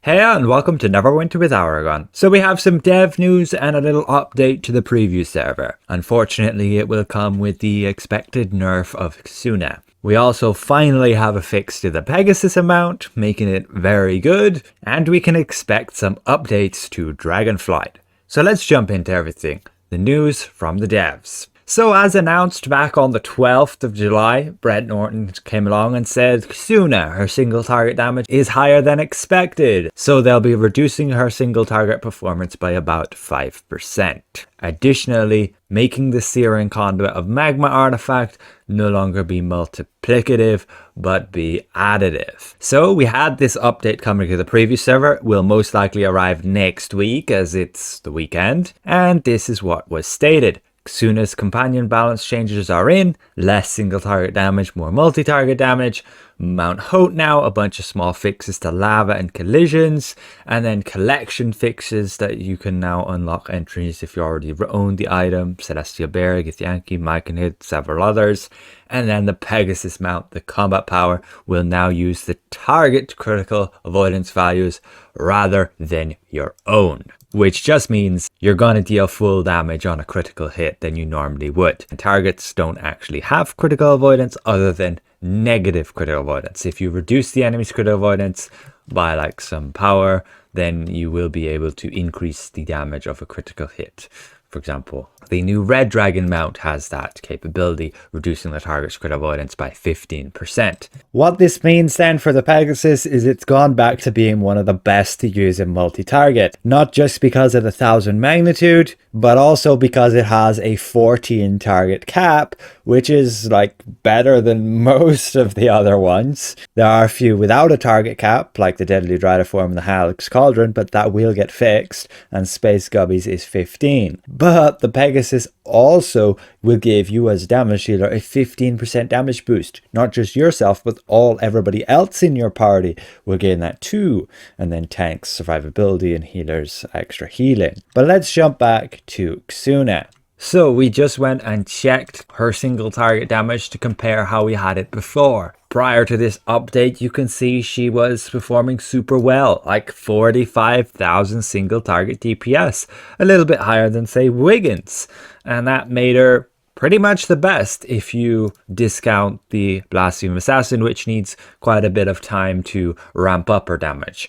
Hey and welcome to Neverwinter with Aragon. So we have some dev news and a little update to the preview server. Unfortunately, it will come with the expected nerf of Xuna. We also finally have a fix to the Pegasus amount, making it very good, and we can expect some updates to Dragonflight. So let's jump into everything. The news from the devs. So as announced back on the 12th of July, Brett Norton came along and said Xuna, her single target damage, is higher than expected. So they'll be reducing her single target performance by about 5%. Additionally, making the Searing Conduit of Magma Artifact no longer be multiplicative, but be additive. So we had this update coming to the preview server. It will most likely arrive next week as it's the weekend. And this is what was stated. Xuna's companion balance changes are in, less single target damage, more multi-target damage. Mount Hote now, a bunch of small fixes to lava and collisions, and then collection fixes that you can now unlock entries if you already own the item, Celestial Bear, Githyanki, Myconid, several others. And then the Pegasus mount, the combat power, will now use the target critical avoidance values rather than your own. Which just means you're going to deal full damage on a critical hit than you normally would. And targets don't actually have critical avoidance other than negative critical avoidance. If you reduce the enemy's critical avoidance by like some power, then you will be able to increase the damage of a critical hit. For example, the new Red Dragon mount has that capability, reducing the target's crit avoidance by 15%. What this means then for the Pegasus is it's gone back to being one of the best to use in multi-target. Not just because of the 1000 magnitude, but also because it has a 14 target cap, which is like better than most of the other ones. There are a few without a target cap, like the Deadly Drydoform and the Halix Cauldron, but that will get fixed, and Space Gubbies is 15. But the Pegasus also will give you as damage dealer a 15% damage boost. Not just yourself, but everybody else in your party will gain that too. And then tanks, survivability, and healers extra healing. But let's jump back to Xuna. So we just went and checked her single target damage to compare how we had it before. Prior to this update, you can see she was performing super well, like 45,000 single target DPS, a little bit higher than say Wiggins. And that made her pretty much the best if you discount the Blasphemous Assassin, which needs quite a bit of time to ramp up her damage.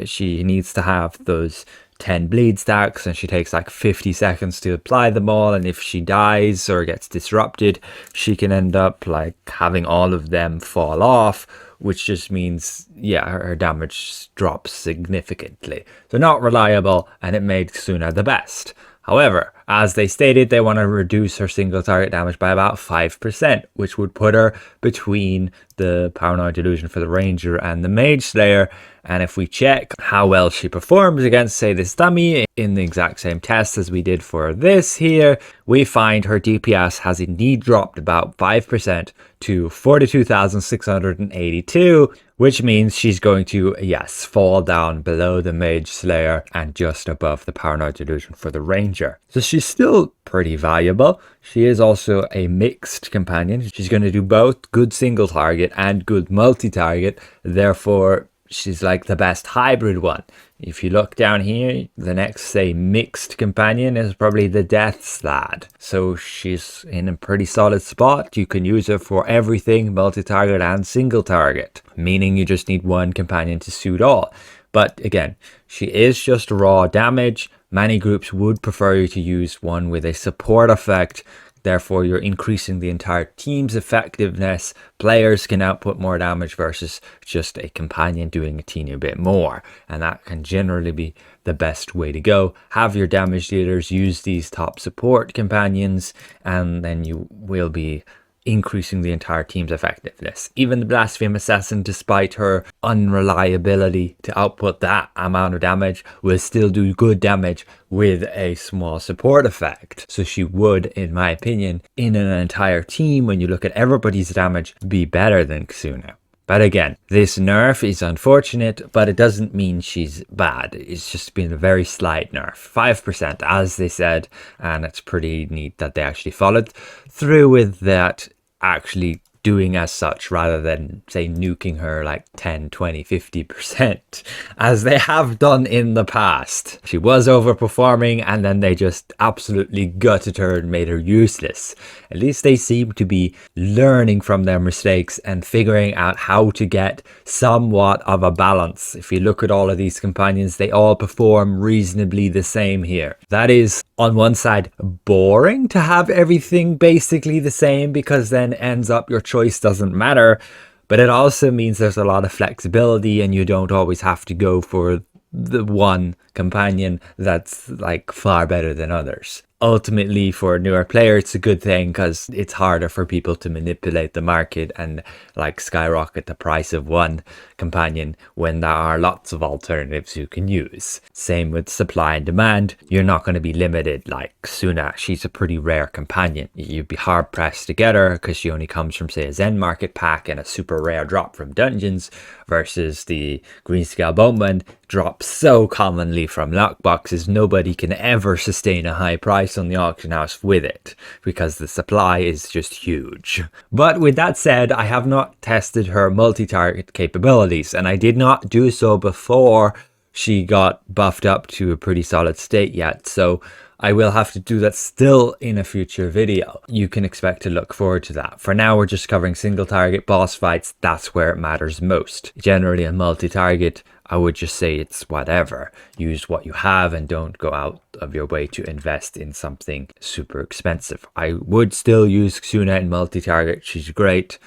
She needs to have those 10 bleed stacks and she takes like 50 seconds to apply them all, and if she dies or gets disrupted, she can end up like having all of them fall off, which just means her damage drops significantly. So not reliable, and it made Xuna the best. However, as they stated, they want to reduce her single target damage by about 5%, which would put her between the Paranoid Delusion for the Ranger and the Mage Slayer. And if we check how well she performs against, say, this dummy in the exact same test as we did for this here, we find her DPS has indeed dropped about 5% to 42,682, which means she's going to, yes, fall down below the Mage Slayer and just above the Paranoid Delusion for the Ranger. So she's still pretty valuable. She is also a mixed companion. She's going to do both good single target and good multi-target. Therefore, she's like the best hybrid one. If you look down here, the next, say, mixed companion is probably the Death's Lad. So she's in a pretty solid spot. You can use her for everything, multi-target and single target, meaning you just need one companion to suit all. But again, she is just raw damage. Many groups would prefer you to use one with a support effect. Therefore, you're increasing the entire team's effectiveness. Players can output more damage versus just a companion doing a teeny bit more. And that can generally be the best way to go. Have your damage dealers use these top support companions, and then you will be increasing the entire team's effectiveness. Even the Blasphemous Assassin, despite her unreliability to output that amount of damage, will still do good damage with a small support effect. So she would, in my opinion, in an entire team, when you look at everybody's damage, be better than Xuna. But again, this nerf is unfortunate, but it doesn't mean she's bad. It's just been a very slight nerf. 5%, as they said, and it's pretty neat that they actually followed through with that, actually doing as such, rather than say nuking her like 10, 20, 50% as they have done in the past. She was overperforming and then they just absolutely gutted her and made her useless. At least they seem to be learning from their mistakes and figuring out how to get somewhat of a balance. If you look at all of these companions, they all perform reasonably the same here. That is, on one side, boring to have everything basically the same, because then ends up your choice doesn't matter, but it also means there's a lot of flexibility and you don't always have to go for the one companion that's like far better than others. Ultimately, for a newer player, it's a good thing because it's harder for people to manipulate the market and like skyrocket the price of one companion when there are lots of alternatives you can use. Same with supply and demand. You're not going to be limited like Suna. She's a pretty rare companion. You'd be hard pressed to get her because she only comes from say a Zen market pack and a super rare drop from dungeons, versus the green scale boneman drops so commonly from lock boxes. Nobody can ever sustain a high price on the auction house with it because the supply is just huge. But with that said, I have not tested her multi-target capabilities, and I did not do so before she got buffed up to a pretty solid state yet, so I will have to do that still in a future video. You can expect to look forward to that. For now, we're just covering single target boss fights. That's where it matters most. Generally a multi-target, I would just say it's whatever. Use what you have and don't go out of your way to invest in something super expensive. I would still use Xuna in multi-target. She's great.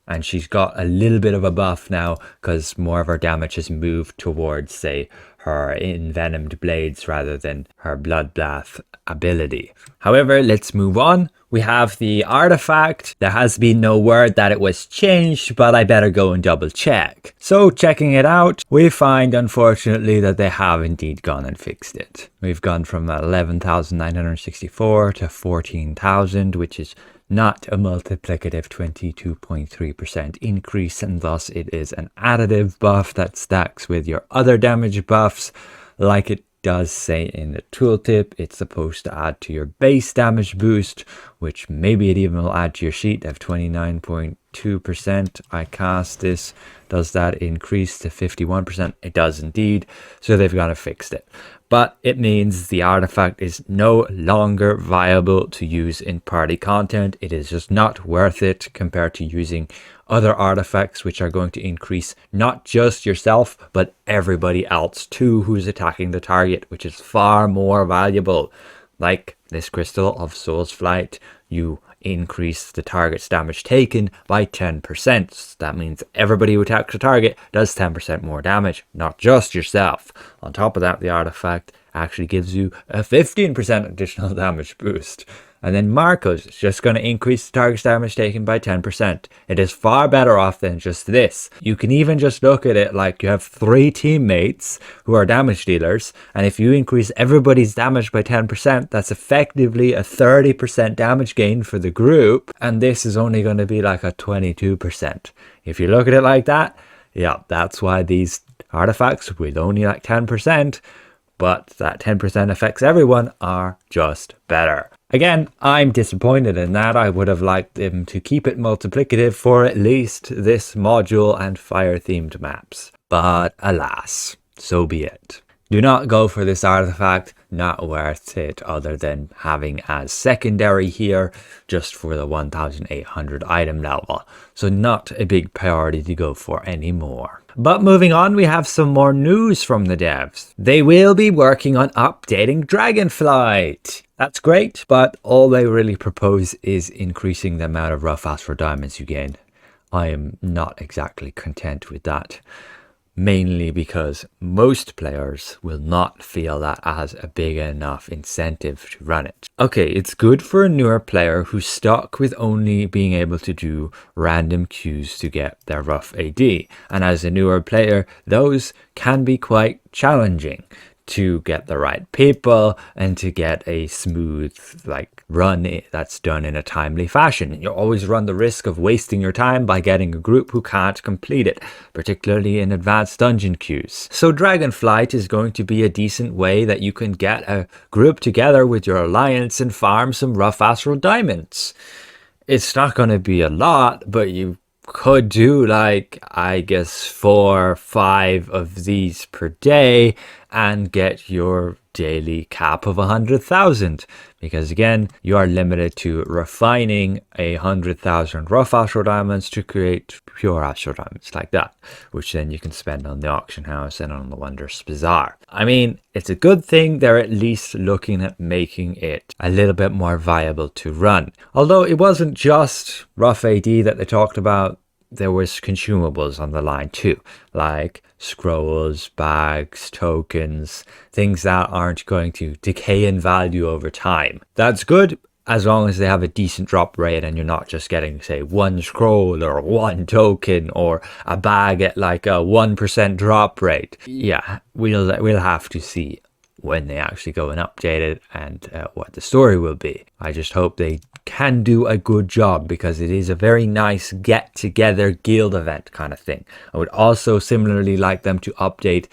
And she's got a little bit of a buff now because more of her damage has moved towards, say, her envenomed blades rather than her bloodbath ability. However, let's move on. We have the artifact. There has been no word that it was changed, but I better go and double check. So checking it out, we find unfortunately that they have indeed gone and fixed it. We've gone from 11,964 to 14,000, which is not a multiplicative 22.3% increase, and thus it is an additive buff that stacks with your other damage buffs. Like it does say in the tooltip, it's supposed to add to your base damage boost, which maybe it even will add to your sheet of 29.2%. I cast this. Does that increase to 51%? It does indeed. So they've got to fix it. But it means the artifact is no longer viable to use in party content. It is just not worth it compared to using other artifacts, which are going to increase not just yourself, but everybody else too who's attacking the target, which is far more valuable. Like this Crystal of Soul's Flight, you increase the target's damage taken by 10%. That means everybody who attacks the target does 10% more damage, not just yourself. On top of that, the artifact actually gives you a 15% additional damage boost. And then Marco's is just going to increase the target's damage taken by 10%. It is far better off than just this. You can even just look at it like you have 3 teammates who are damage dealers, and if you increase everybody's damage by 10%, that's effectively a 30% damage gain for the group, and this is only going to be like a 22%. If you look at it like that, yeah, that's why these artifacts with only like 10%, but that 10% affects everyone, are just better. Again, I'm disappointed in that. I would have liked them to keep it multiplicative for at least this module and fire themed maps. But alas, so be it. Do not go for this artifact, not worth it other than having as secondary here just for the 1800 item level. So not a big priority to go for anymore. But moving on, we have some more news from the devs. They will be working on updating Dragonflight. That's great, but all they really propose is increasing the amount of rough astral diamonds you gain. I am not exactly content with that. Mainly because most players will not feel that as a big enough incentive to run it. Okay, it's good for a newer player who's stuck with only being able to do random queues to get their rough AD. And as a newer player, those can be quite challenging to get the right people and to get a smooth run that's done in a timely fashion. You always run the risk of wasting your time by getting a group who can't complete it, particularly in advanced dungeon queues. So Dragonflight is going to be a decent way that you can get a group together with your alliance and farm some rough astral diamonds. It's not going to be a lot, but you could do like, I guess, 4 or 5 of these per day and get your daily cap of 100,000, because again, you are limited to refining 100,000 rough astral diamonds to create pure astral diamonds like that, which then you can spend on the auction house and on the Wondrous Bazaar. I mean, it's a good thing they're at least looking at making it a little bit more viable to run. Although it wasn't just rough AD that they talked about, there was consumables on the line too, like scrolls, bags, tokens, things that aren't going to decay in value over time. That's good as long as they have a decent drop rate and you're not just getting, say, 1 scroll or 1 token or a bag at like a 1% drop rate. Yeah, we'll have to see when they actually go and update it and what the story will be. I just hope they can do a good job, because it is a very nice get together guild event kind of thing. I would also similarly like them to update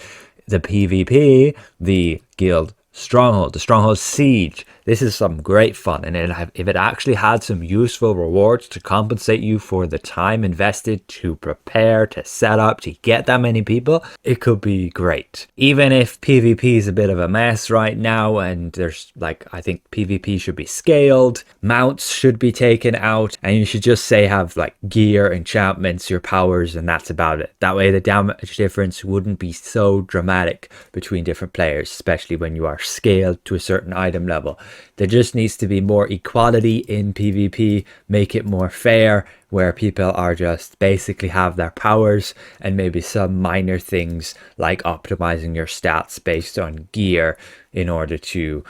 the PvP, the guild stronghold, the stronghold siege. This is some great fun, and if it actually had some useful rewards to compensate you for the time invested to prepare, to set up, to get that many people, it could be great. Even if PvP is a bit of a mess right now, and there's like, I think PvP should be scaled, mounts should be taken out, and you should just say have like gear, enchantments, your powers, and that's about it. That way the damage difference wouldn't be so dramatic between different players, especially when you are scaled to a certain item level. There just needs to be more equality in PvP, make it more fair, where people are just basically have their powers and maybe some minor things like optimizing your stats based on gear in order to,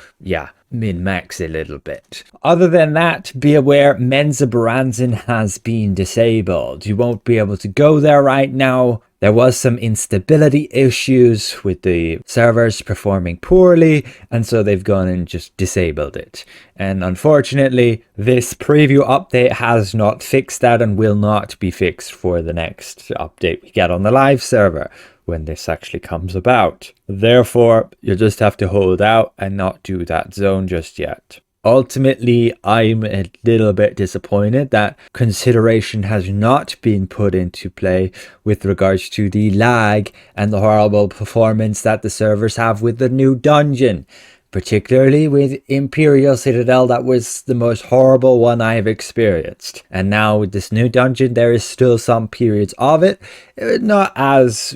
min-max a little bit. Other than that, be aware Menzoberranzan has been disabled. You won't be able to go there right now. There was some instability issues with the servers performing poorly, and so they've gone and just disabled it. And unfortunately, this preview update has not fixed that and will not be fixed for the next update we get on the live server when this actually comes about. Therefore, you'll just have to hold out and not do that zone just yet. Ultimately, I'm a little bit disappointed that consideration has not been put into play with regards to the lag and the horrible performance that the servers have with the new dungeon. Particularly with Imperial Citadel, that was the most horrible one I have experienced. And now with this new dungeon, there is still some periods of it. Not as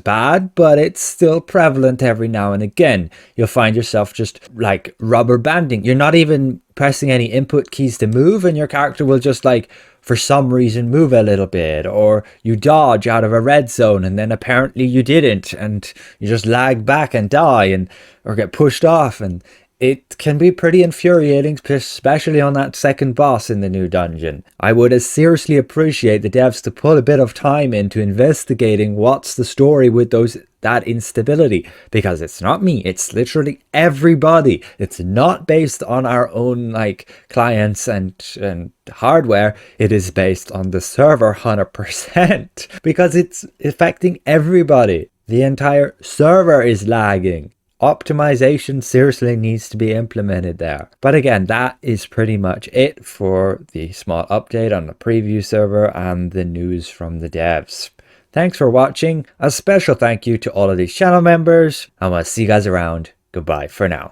bad, but it's still prevalent every now and again. You'll find yourself just like rubber banding. You're not even pressing any input keys to move, and your character will just like, for some reason, move a little bit, or you dodge out of a red zone and then apparently you didn't, and you just lag back and die, or get pushed off, and it can be pretty infuriating, especially on that second boss in the new dungeon. I would seriously appreciate the devs to put a bit of time into investigating what's the story with that instability, because it's not me, it's literally everybody. It's not based on our own like clients and hardware. It is based on the server 100%, because it's affecting everybody. The entire server is lagging. Optimization seriously needs to be implemented there. But again, that is pretty much it for the small update on the preview server and the news from the devs. Thanks for watching. A special thank you to all of these channel members, and I'll see you guys around. Goodbye for now.